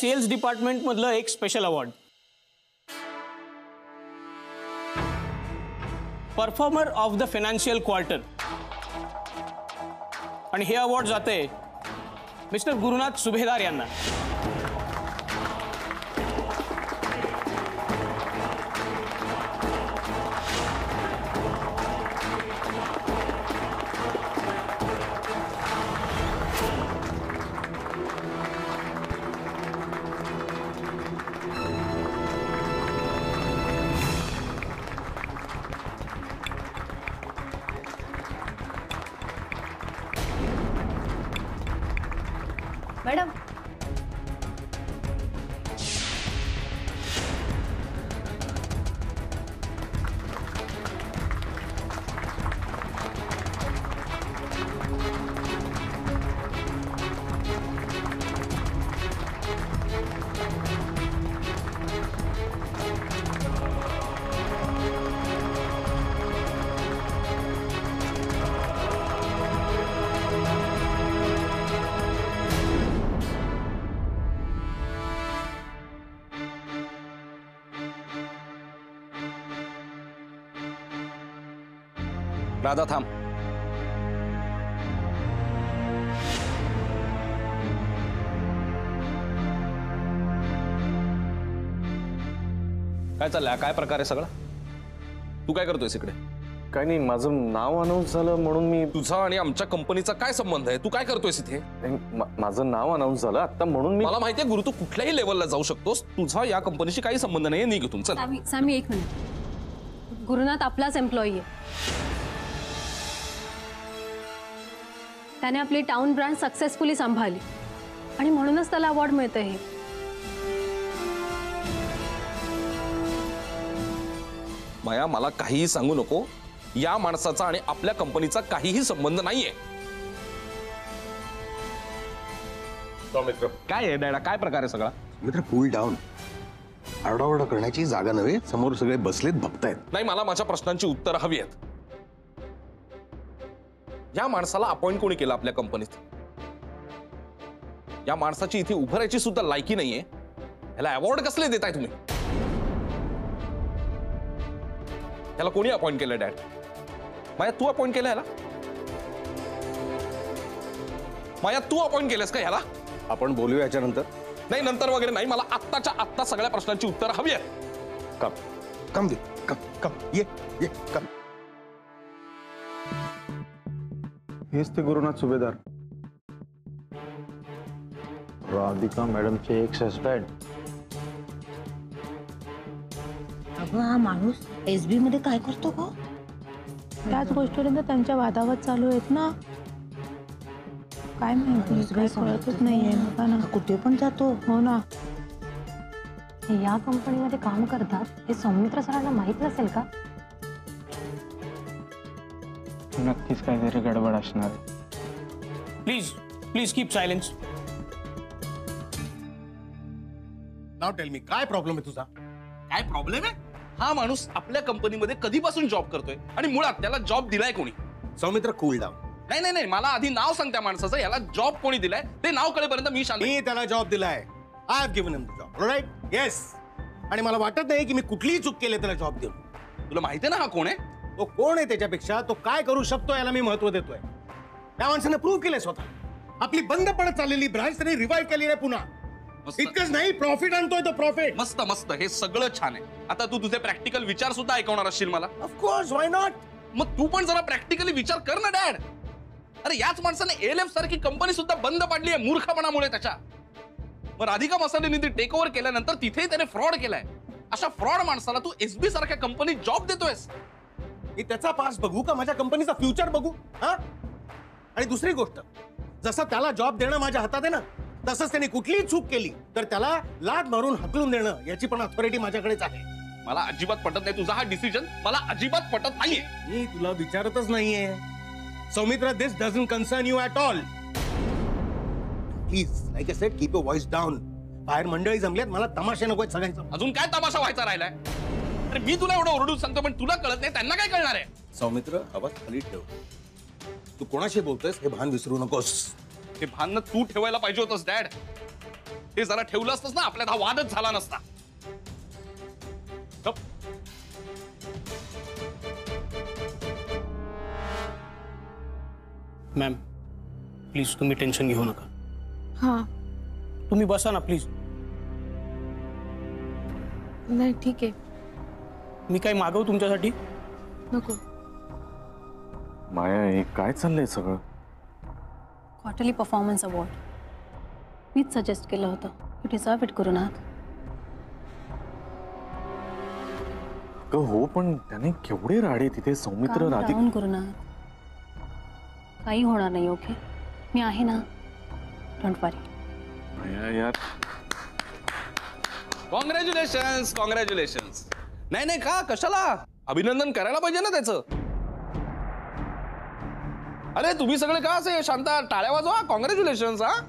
Cells department मधलं एक special award, performer of the financial quarter, आणि हे अवॉर्ड जाते मिस्टर गुरुनाथ सुभेदार यांना. मॅडम, राधा थांब. काय चाललंय? काय प्रकार आहे सगळा? तू काय करतोयस इकडे? काय नाही, माझं नाव अनाउन्स झालं म्हणून मी. तुझा आणि आमच्या कंपनीचा काय संबंध आहे? तू काय करतोयस इथे? माझं नाव अनाउन्स झालं आता म्हणून मी. मला माहितीये गुरु, तू कुठल्याही लेवलला जाऊ शकतोस. तुझा या कंपनीशी काही संबंध नाहीये. निघ इथून, चल. सामी एक मिनिट. गुरुनाथ आपलाच एम्प्लॉई आहे. त्याने आपली टाउन ब्रांच सक्सेसफुली सांभाळली आणि म्हणूनच त्याला अवॉर्ड मिळतं. हे माया, मला काहीही सांगू नको. या माणसाचा आणि आपल्या कंपनीचा काहीही संबंध नाहीये. मित्र, काय आहे डॅडा? काय प्रकार आहे सगळा? मित्र कूल डाऊन. आरडाओरडा करण्याची जागा नव्हे. समोर सगळे बसलेत, बघतायत. नाही, मला माझ्या प्रश्नांची उत्तरं हवी आहेत. या माणसाला अपॉइंट कोणी केलं आपल्या कंपनीत? या माणसाची इथे उभं राहायची सुद्धा लायकी नाहीये. ह्याला अवॉर्ड कसले देताय तुम्ही? ह्याला कोणी अपॉइंट केलं डॅड? माया, तू अपॉइंट केलं ह्याला? माया, तू अपॉइंट केलंस का ह्याला? आपण बोलूया याच्यानंतर. नाही, नंतर वगैरे नाही. मला आत्ताच्या आत्ता सगळ्या प्रश्नांची उत्तरं हवी आहेत. कम कम दे, कम कम ये ये कम. हेच ते गुरुनाथ सुभेदार, राधिका मॅडमचे एक्स हसबँड. अगं, हा माणूस एसबी मध्ये काय करतो गो? त्याच गोष्टीपर्यंत त्यांच्या वादावाद चालू आहेत ना. काय माहिती, काही कळतच नाहीये बघा ना. कुठे पण जातो. हो ना. या कंपनीमध्ये काम करतात हे सौमित्र सरांना माहित नसेल का? नक्कीच काहीतरी गडबड असणार. Please please keep silence. Now tell me, काय प्रॉब्लेम आहे तुझा? काय प्रॉब्लेम आहे? हा माणूस आपल्या कंपनीमध्ये कधीपासून जॉब करतोय आणि मुळात त्याला जॉब दिलाय कोणी? Saumitra cool down. नाही नाही नाही, मला आधी नाव सांग त्या माणसाचं. याला जॉब कोणी दिलाय ते नाव कळेपर्यंत मी शांत. मी त्याला जॉब दिलाय. I have given him the job. Alright? Yes. आणि मला वाटत नाही की मी कुठलीही चूक केली त्याला जॉब देऊन. तुला माहिती आहे ना हा कोण आहे? तो कोण आहे त्याच्यापेक्षा तो काय करू शकतो याला मी महत्व देतोय. त्या माणसाने प्रूव्ह केलंय स्वतः. आपली बंद पडत चाललेली ब्रांच त्याने रिवाइव्ह केली आहे पुन्हा. इतकंच नाही, प्रॉफिट आणतोय तो, प्रॉफिट. मस्त मस्त, हे सगळं छान आहे. आता तू तुझे प्रॅक्टिकल विचार सुद्धा ऐकवणार असशील मला. Of course, why not? मग तू पण जरा प्रॅक्टिकली विचार कर ना डॅड. अरे याच माणसाने एलएफ सारखी कंपनी सुद्धा बंद पाडली आहे मूर्खपणामुळे त्याच्या. मग राधिका मसालेने ती टेक ओव्हर केल्यानंतर तिथेही त्याने फ्रॉड केलाय. अशा फ्रॉड माणसाला तू एसबी सारख्या कंपनीत जॉब देतोयस? मी त्याचा पास बघू का माझ्या कंपनीचा फ्युचर बघू? हा? आणि दुसरी गोष्ट, जसं त्याला जॉब देणं माझ्या हातात आहे ना, तसंच त्याने कुठलीही चूक केली तर त्याला लाद मारून हकलून देणं याची पण अथॉरिटी माझ्याकडेच आहे. मला अजिबात पटत नाही तुझा हा डिसिजन. मला अजिबात पटत नाहीये. मी तुला विचारतच नाहीये Saumitra. This doesn't concern you at all. Please, like I said, keep your voice down. बाहेर मंडळी जमल्यात, मला तमाशा नकोय सगळ्यांचा. अजून काय तमाशा व्हायचा राहिलाय? अरे मी तुला एवढं ओरडून सांगतो पण तुला कळत नाही, त्यांना काय कळणार आहे? सौमित्र, आवाज खाली ठेव. तू कोणाशी बोलतोयस हे भान विसरू नकोस. हे भान तू ठेवायला पाहिजे होतंस डॅड. हे जरा ठेवलं असतंस ना आपल्यात हा वादच झाला नसता. गप. मॅम प्लीज तुम्ही टेन्शन घेऊ नका. हां तुम्ही बसा ना प्लीज. नाही ठीक आहे, मी काय मागवू तुमच्यासाठी? नको. माया हे काय चाललंय सगळं? क्वार्टरली परफॉर्मन्स अवॉर्ड मीच सजेस्ट केलं होतं. You deserve it Gurunath. हो पण त्याने केवढे राडे तिथे सौमित्र राधिका. राहून गुरुनाथ, काही होणार नाही. ओके मी आहे ना, डोंट वरी. माया यार कॉंग्रॅच्युलेशन्स कॉंग्रॅच्युलेशन्स. नाही नाही का कशाला, अभिनंदन करायला पाहिजे ना त्याचं. अरे तुम्ही सगळे का असे शांता टाळ्या वाजवा. कॉंग्रॅच्युलेशन्स. हा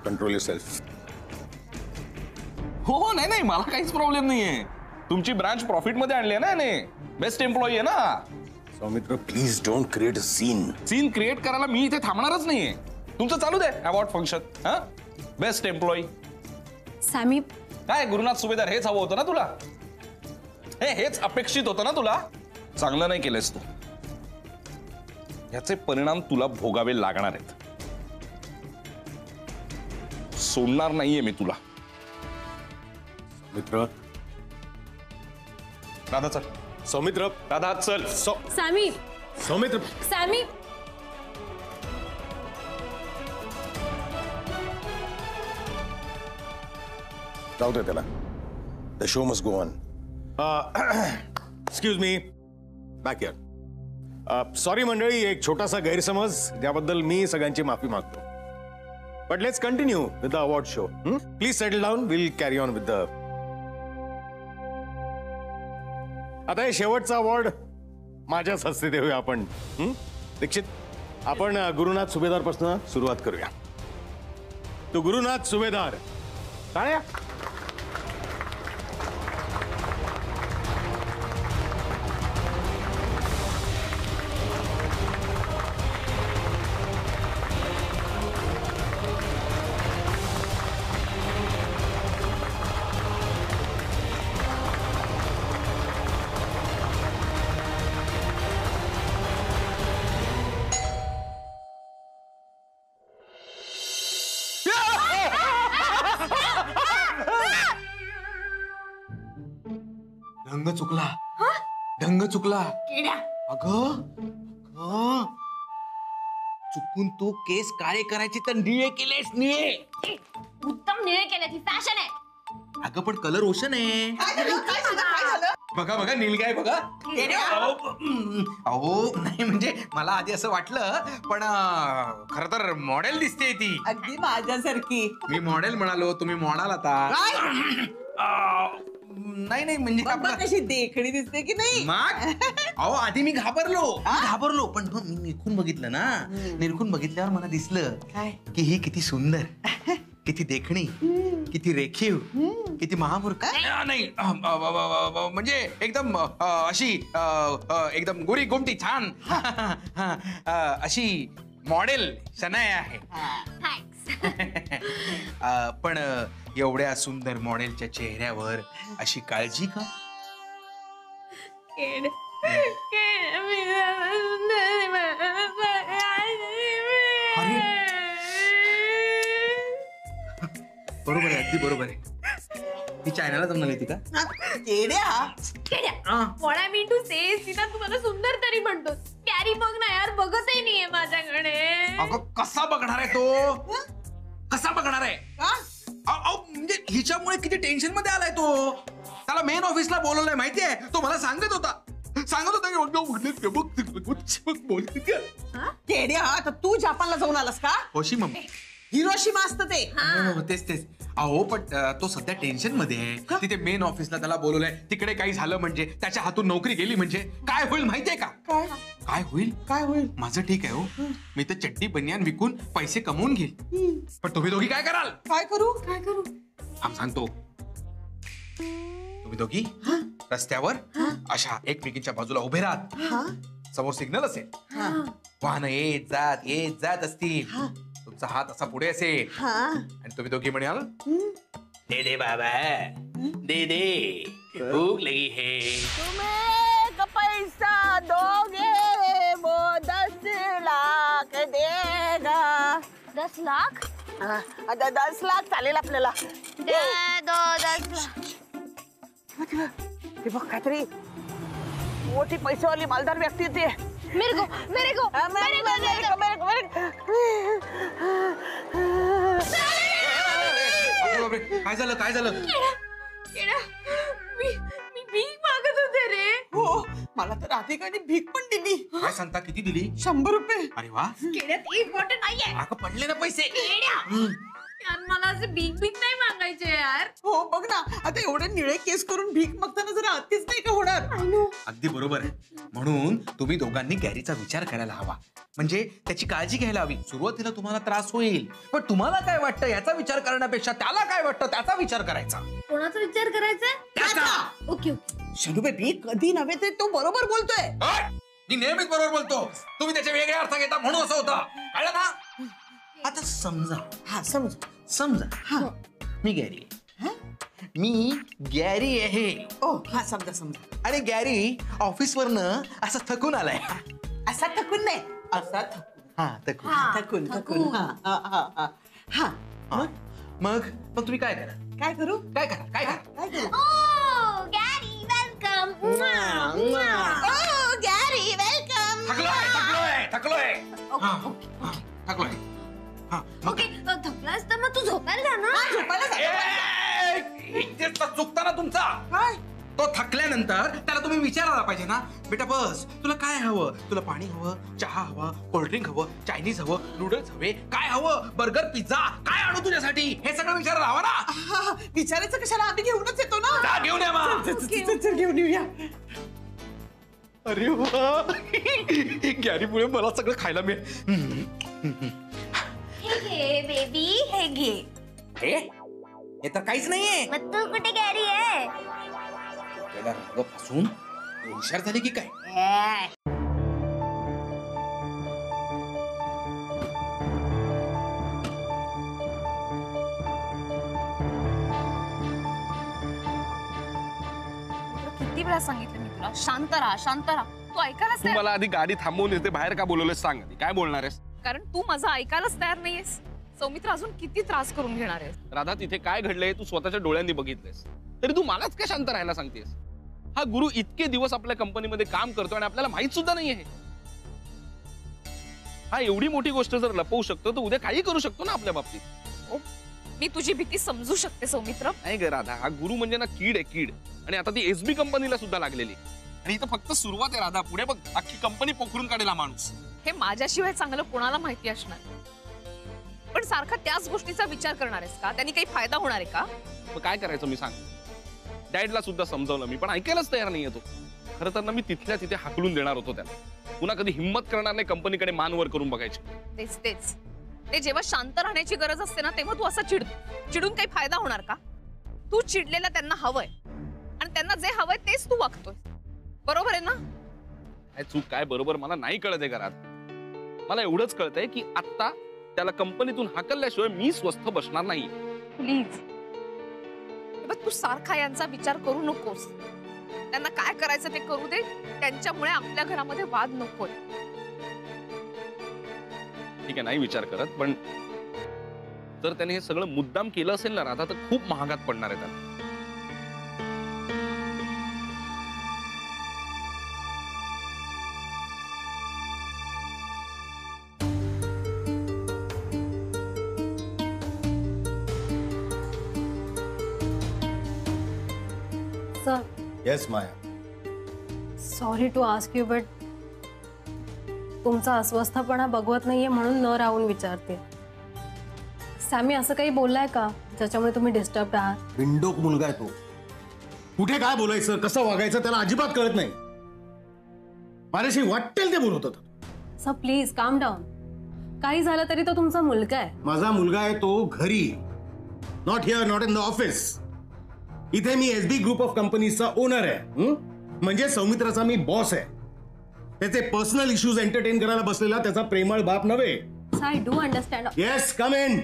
कंट्रोल युअरसेल्फ. हो नाही नाही मला काहीच प्रॉब्लेम नाहीये. तुमची ब्रांच प्रॉफिट मध्ये आणली आहे ना याने. बेस्ट एम्प्लॉई आहे ना. Saumitra please don't create a scene. Scene create करायला मी इथे थांबणारच नाहीये. तुमचं चालू दे अवॉर्ड फंक्शन. हा बेस्ट एम्प्लॉई. सॅमी काय गुरुनाथ सुभेदार हेच हवं होतं ना तुला. हेच अपेक्षित होतं ना तुला. चांगलं नाही केलंस तू. याचे परिणाम तुला भोगावे लागणार आहेत. सोडणार नाहीये मी तुला. मित्र राधा चल. सौमित्र राधा चल. सॅमी सौमित्र सॅमी जाऊ दे त्याला. The show must go on. Excuse me back here. Sorry मंडळी, एक छोटासा गैरसमज ज्याबद्दल मी सगळ्यांची माफी मागतो. But let's continue with the award show. Please settle down. Will carry on with the. आता हे शेवटचा अवॉर्ड माझ्याच हस्ते देऊया आपण. दीक्षित, आपण गुरुनाथ सुभेदार पासून सुरुवात करूया. तो गुरुनाथ सुभेदार. टाळ्या. ढंग चुकला. ढंग चुकला. अगं चुकून तू केस काळे करायचे तर निळे केलेस. निळे उत्तम निळे केल्याची फॅशन आहे. अगं पण कलर ओशन आहे. बघा बघा नीलगाय बघा. अहो नाही म्हणजे मला आधी असं वाटलं पण खर तर मॉडेल दिसते ती. अगदी माझ्यासारखी. मी मॉडेल म्हणालो तुम्ही म्हणाल आता. नाही नाही म्हणजे कशी देखणी दिसते की नाही. मग अहो आधी मी घाबरलो पण मग मी निरखून बघितलं ना. निरखून बघितल्यावर मला दिसलं की ही किती सुंदर, किती देखणी, किती रेखीव, किती महामूर्ख. नाही म्हणजे एकदम अशी एकदम गोरी गोमटी छान अशी मॉडेल शनाया आहे. पण एवढ्या सुंदर मॉडेलच्या चेहऱ्यावर अशी काळजी का. बरोबर आहे, अगदी बरोबर आहे. ती चायनाला जमणार ती का. What I mean to say is, Sita तू मला सुंदर तरी म्हणतो. कॅरी बघ ना यार, बघतही नाहीये माझ्याकडे. अगं कसा बघणार आहे तो. कसा बघणार आहे. म्हणजे हिच्यामुळे किती टेन्शन मध्ये आलाय तो. त्याला मेन ऑफिसला बोलवलंय माहितीये. तो मला सांगत होता तू जपानला जाऊन आलास का. होशी मम्मी. हिरोशिमा असतं ते. तेच अहो पण तो सध्या टेन्शन मध्ये आहे. तिथे मेन ऑफिसला त्याला बोलवलंय. तिकडे काही झालं म्हणजे, त्याच्या हातून नोकरी गेली म्हणजे काय होईल माहितीये का. काय होईल माझं ठीक आहे हो. मी तर चड्डी बनियान विकून पैसे कमवून घेईल. पण तुम्ही दोघी काय कराल. काय करू आम सांगतो. तुम्ही दोघी रस्त्यावर अशा एकमेकींच्या बाजूला उभे राहत. समोर सिग्नल असेल. वाहन येत जात असतील. तुमचा हात असा पुढे असेल आणि तुम्ही दोघी म्हणाल दे दे बाबा दे दे भूक लगी है. तुम्हें पैसा दोगे वो 10 लाख देगा. 10 लाख 10 लाख चालेल आपल्याला. दे दो 10 लाख. ते बघ काहीतरी मोठी पैसेवाली मालदार व्यक्ती येते. मेरे को मेरे को काय झालं काय झालं. मी भीक मागत होते रे. हो मला तर राधिकाने भीक पण दिली. काय सांगता किती दिली. 100 रुपये. अरे वा केड्यात एक बॉटल नाहीये. अगं पडले ना पैसे. यार मला असे भीक नाही मागायचे यार. हो बघ ना आता एवढे निळे केस करून भीक मागताना जरा अतिच नाही का होणार. अगदी बरोबर आहे. म्हणून तुम्ही दोघांनी गॅरीचा विचार करायला हवा. म्हणजे त्याची काळजी घ्यायला हवी. सुरुवातीला तुम्हाला त्रास होईल पण तुम्हाला काय वाटतं याचा विचार करण्यापेक्षा त्याला काय वाटतं त्याचा विचार करायचा. कोणाचा विचार करायचा. त्याचा. ओके शनूबे भीक कधी नव्हे ते तो बरोबर बोलतोय. मी नेहमीच बरोबर बोलतो. तुम्ही त्याचे वेगळे अर्थ घेता म्हणून असं होतं कळलं ना. आता समजा हा समज समजा मी गॅरी आहे. मी गॅरी आहे. ओ हा समजा आणि गॅरी ऑफिसवरनं असं थकून आलाय. असा थकून नाही असा थकून हा थकून हा हा हा हा हा मग तुम्ही काय करा काय करू काय करा काय करा. काय करू. ओ गॅरी वेलकम. ओ गॅरी वेलकम. थकलोय ओके थकलास तर मग तू झोपायला जा ना. चुकता ना तुमचा. काय तो थकल्यानंतर त्याला तुम्ही विचारायला पाहिजे ना बेटा बस तुला काय हवं. तुला पाणी हवं चहा हवा कोल्ड्रिंक हवं चायनीज हवं नूडल्स हवे काय हवं बर्गर पिझ्झा काय आणू तुझ्यासाठी हे सगळं विचारायला हवं ना. विचारायचं कशाला आम्ही घेऊनच येतो ना. जा घेऊन या मग. चल घेऊन येऊया. अरे वा गॅरीमुळे मला सगळं खायला मिळेल. हे घे बेबी हे घे. हे तर काहीच नाहीये. मग तू कुठे गॅरी आहे. त्याला रंग फसून हुशार झाली की काय. किती वेळा सांगितलं मी तुला शांत राहा तू ऐकायलाच तू तयार. मला आधी गाडी थांबवून येते बाहेर का बोलवलेस सांग आधी काय बोलणार आहेस. कारण तू माझं ऐकायलाच तयार नाहीयेस. सौमित्र अजून किती त्रास करून घेणार आहे. राधा तिथे काय घडलंय तू स्वतःच्या डोळ्यांनी बघितलंस तरी तू मलाच काय शांत राहायला सांगतेस. हा गुरु इतके दिवस आपल्या कंपनीमध्ये काम करतो आणि आपल्याला माहित सुद्धा नाहीये. हा एवढी मोठी गोष्ट जर लपवू शकतो तर उद्या काही करू शकतो ना आपल्या बाबतीत. मी तुझी भीती समजू शकते सौमित्र. नाही ग राधा हा गुरु म्हणजे ना कीड आहे कीड. आणि आता ती एसबी कंपनीला सुद्धा लागलेली आणि इथं फक्त सुरुवात आहे राधा. पुढे बघ अख्खी कंपनी पोखरून काढेल हा माणूस. हे माझ्याशिवाय चांगलं कोणाला माहिती असणार. पण सारखा त्याच गोष्टीचा विचार करणार आहेस का. त्यांनी काही फायदा होणार आहे का. मग काय करायचं मी सांग. डॅडला सुद्धा समजावलं मी पण ऐकायलाच तयार नाही येतो. खरं तर ना मी तिथल्या तिथे हाकलून देणार होतो त्याला. पुन्हा कधी हिंमत करणार नाही कंपनीकडे मान वर करून बघायची. तेच ते जेव्हा शांत राहण्याची गरज असते ना तेव्हा तू असा चिडून काही फायदा होणार का. तू चिडलेला त्यांना हवंय आणि त्यांना जे हवंय तेच तू वागतोय. बरोबर आहे ना. काय चूक काय बरोबर मला नाही कळत आहे घरात. मला एवढंच कळतंय की आता त्याला कंपनीतून हाकलल्याशिवाय मी स्वस्थ बसणार नाही. प्लीज तू सारखा यांचा विचार करू नकोस. त्यांना काय करायचं ते करू दे. त्यांच्यामुळे आपल्या घरामध्ये वाद नकोय. ठीक आहे नाही विचार करत पण जर त्याने हे सगळं मुद्दाम केलं असेल ना राधा तर खूप महागात पडणार आहे त्याला. Sir yes Maya. Sorry to ask you but तुमचा अस्वस्थपणा बघवत नाहीये म्हणून न राहून विचारते. सॅमी असं काही बोललाय का ज्याच्यामुळे तुम्ही डिस्टर्ब आहात. बिंडोक मुलगा आहे तो. कुठे काय बोलायचं कसं वागायचं त्याला अजिबात कळत नाही. माझ्याशी वाटेल ते बोलत होता. सर प्लीज काम डाऊन. काही झालं तरी तो तुमचा मुलगा आहे. माझा मुलगा आहे तो घरी. Not here not in the office. इथे मी एसबी ग्रुप ऑफ कंपनीजचा ओनर आहे. म्हणजे सौमित्राचा मी बॉस आहे. त्याचे पर्सनल इश्यूज एंटरटेन करायला बसलेला त्याचा प्रेमळ बाप नव्हे. Yes I do understand. Yes come in.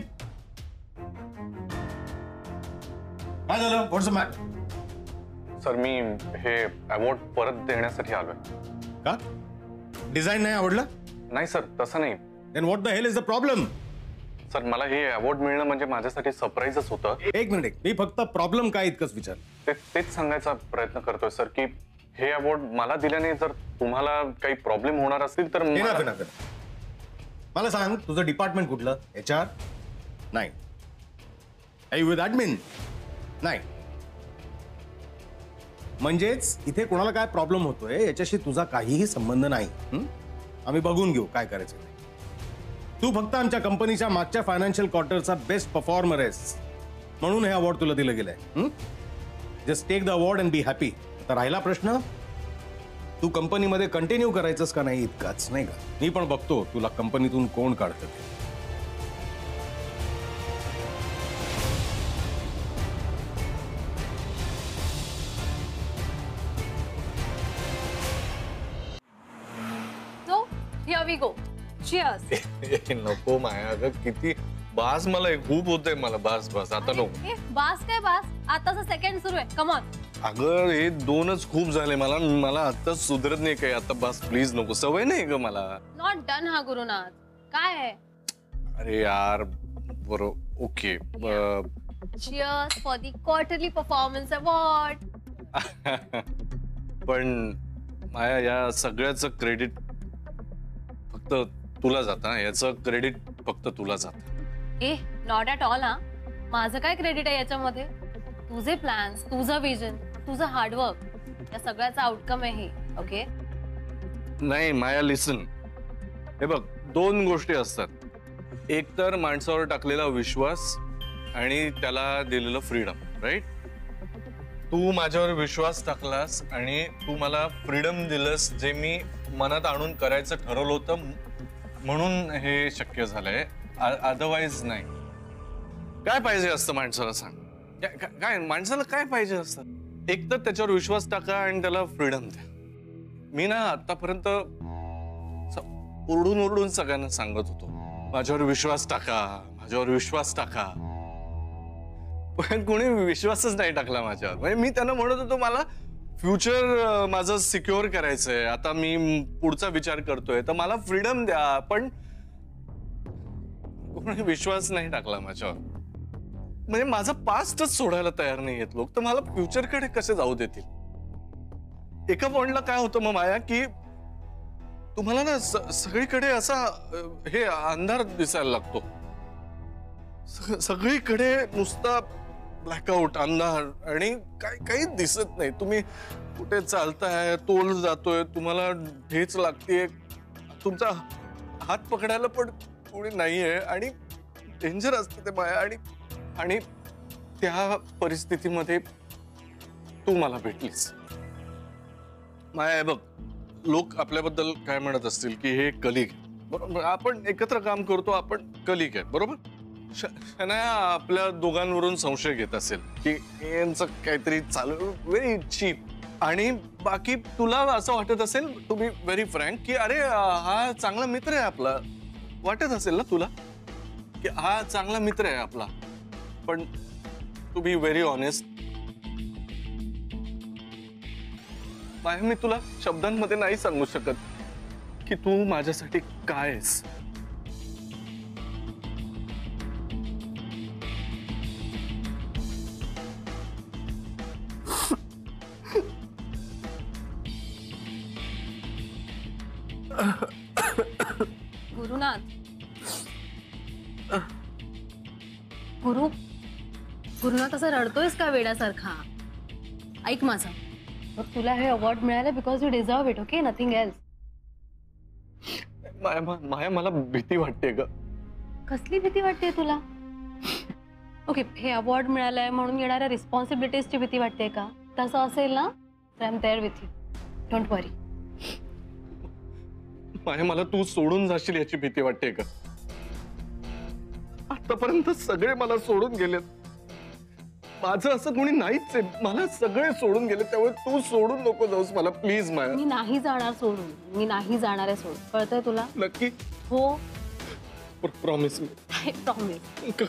काय झालं? व्हॉट्स द मॅटर? सर मी हे अवॉर्ड परत देण्यासाठी आलोय. का? डिझाईन नाही आवडलं? नाही सर, तसं नाही. Then what the hell is the problem? Sir मला हे अवॉर्ड मिळणं म्हणजे माझ्यासाठी सरप्राईजच होतं. एक मिनिट, मी फक्त प्रॉब्लेम काय इतकंच विचार. तेच सांगायचा प्रयत्न करतोय सर की हे अवॉर्ड मला दिल्याने जर तुम्हाला काही प्रॉब्लेम होणार असतील तर मला सांग, तुझं डिपार्टमेंट कुठलं? HR? नाही. I with admin? नाही. म्हणजेच इथे कोणाला काय प्रॉब्लेम होतोय याच्याशी तुझा काहीही संबंध नाही. आम्ही बघून घेऊ काय करायचं. तू फक्त आमच्या कंपनीच्या मागच्या फायनान्शियल क्वार्टरचा बेस्ट परफॉर्मर आहेस म्हणून हे अवॉर्ड तुला दिलं गेलंय. Just take the award and be happy. तर राहिला प्रश्न, तू कंपनीमध्ये कंटिन्यू करायचंस का नाही इतकाच, नाही का? मी पण बघतो तुला कंपनीतून कोण काढतं ते. So, here we go. Cheers. नको माया, अगं किती बास, मला खूप होतंय. मला बास आता नको. बास काय बास? आताच सेकंड सुरू आहे. Come on. अगं हे दोनच खूप झाले. मला आताच सुधरत नाही काही. आता बास प्लीज नको, सवय नाही ग मला. नॉट डन हा गुरुनाथ. काय आहे? अरे यार बरोबर, okay. Cheers for the quarterly performance award. पण माया, या सगळ्याचं क्रेडिट फक्त तुला जातं. याचं क्रेडिट फक्त तुला जातं. Not at all. हा, माझं काय क्रेडिट आहे याच्यामध्ये? तुझे प्लॅन्स, तुझं विजन, तुझं हार्डवर्क, या सगळ्याचा आउटकम आहे हे. ओके नाही माया, लिसन. हे बघ, दोन गोष्टी असतात. एक तर माणसावर टाकलेला विश्वास आणि त्याला दिलेलं फ्रीडम, राईट? तू माझ्यावर विश्वास टाकलास आणि तू मला फ्रीडम दिलंस, जे मी मनात आणून करायचं ठरवलं होतं, म्हणून हे शक्य झालंय. अदरवाईज नाही. काय पाहिजे असतं माणसाला, सांग? काय माणसाला काय पाहिजे असतं? एक तर त्याच्यावर विश्वास टाका आणि त्याला फ्रीडम द्या. मी ना आतापर्यंत ओरडून ओरडून सगळ्यांना सांगत होतो, माझ्यावर विश्वास टाका, माझ्यावर विश्वास टाका. पण कोणी विश्वासच नाही टाकला माझ्यावर. म्हणजे मी त्यांना म्हणत होतो मला फ्युचर माझं सिक्युअर करायचंय, आता मी पुढचा विचार करतोय, तर मला फ्रीडम द्या. पण कोणी विश्वास नाही टाकला माझ्यावर. म्हणजे माझा पास्टच सोडायला तयार नाही आहेत लोक, तर मला फ्युचरकडे कसे जाऊ देतील? एका पॉइंटला काय होतं मग माया, की तुम्हाला ना सगळीकडे असा हे अंधार दिसायला लागतो. सगळीकडे नुसता ब्लॅकआउट, अंधार, आणि काहीच दिसत नाही. तुम्ही कुठे चालताय, तोल जातोय, तुम्हाला ठेच लागते, तुमचा हात पकडायला पण कोणी नाहीये, आणि डेंजर असतं ते माया. आणि त्या परिस्थितीमध्ये तू मला भेटलीस माया. बघ, लोक आपल्याबद्दल काय म्हणत असतील की हे कलिग, बरोबर? आपण एकत्र काम करतो, आपण कलिग आहे, बरोबर? शनाया आपल्या दोघांवरून संशय घेत असेल की यांचं काहीतरी चालू, व्हेरी चीप. आणि बाकी तुला असं वाटत असेल, टू बी व्हेरी फ्रँक, की अरे हा चांगला मित्र आहे आपला. वाटत असेल ना तुला की हा चांगला मित्र आहे आपला. पण टू बी व्हेरी ऑनेस्ट माया, मी तुला शब्दांमध्ये नाही सांगू शकत की तू माझ्यासाठी काय आहेस. गुरुनाथ, गुरुनाथ असं रडतोयस का वेड्यासारखा? ऐक माझं, तुला हे अवॉर्ड मिळालं because you deserve it. Okay, nothing else. Maya, मला भीती वाटते ग. कसली भीती वाटते तुला? ओके, हे अवॉर्ड मिळालंय म्हणून येणाऱ्या रिस्पॉन्सिबिलिटीजची भीती वाटते का? तसं असेल ना, I am there with you, don't worry. Maya, मला तू सोडून जाशील याची भीती वाटते का? आतापर्यंत सगळे मला सोडून गेलेत. माझं असं कोणी नाहीच आहे. मला सगळे सोडून गेले, त्यामुळे तू सोडून नको जाऊस मला, प्लीज माया. मी नाही जाणार सोडून, मी नाही जाणार आहे सोडून. कळतंय तुला? नक्की? हो. Promise promise.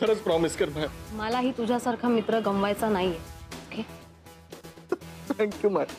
खरंच प्रॉमिस कर माया. मलाही तुझ्यासारखा मित्र गमवायचा नाहीये. ओके. थँक्यू माया.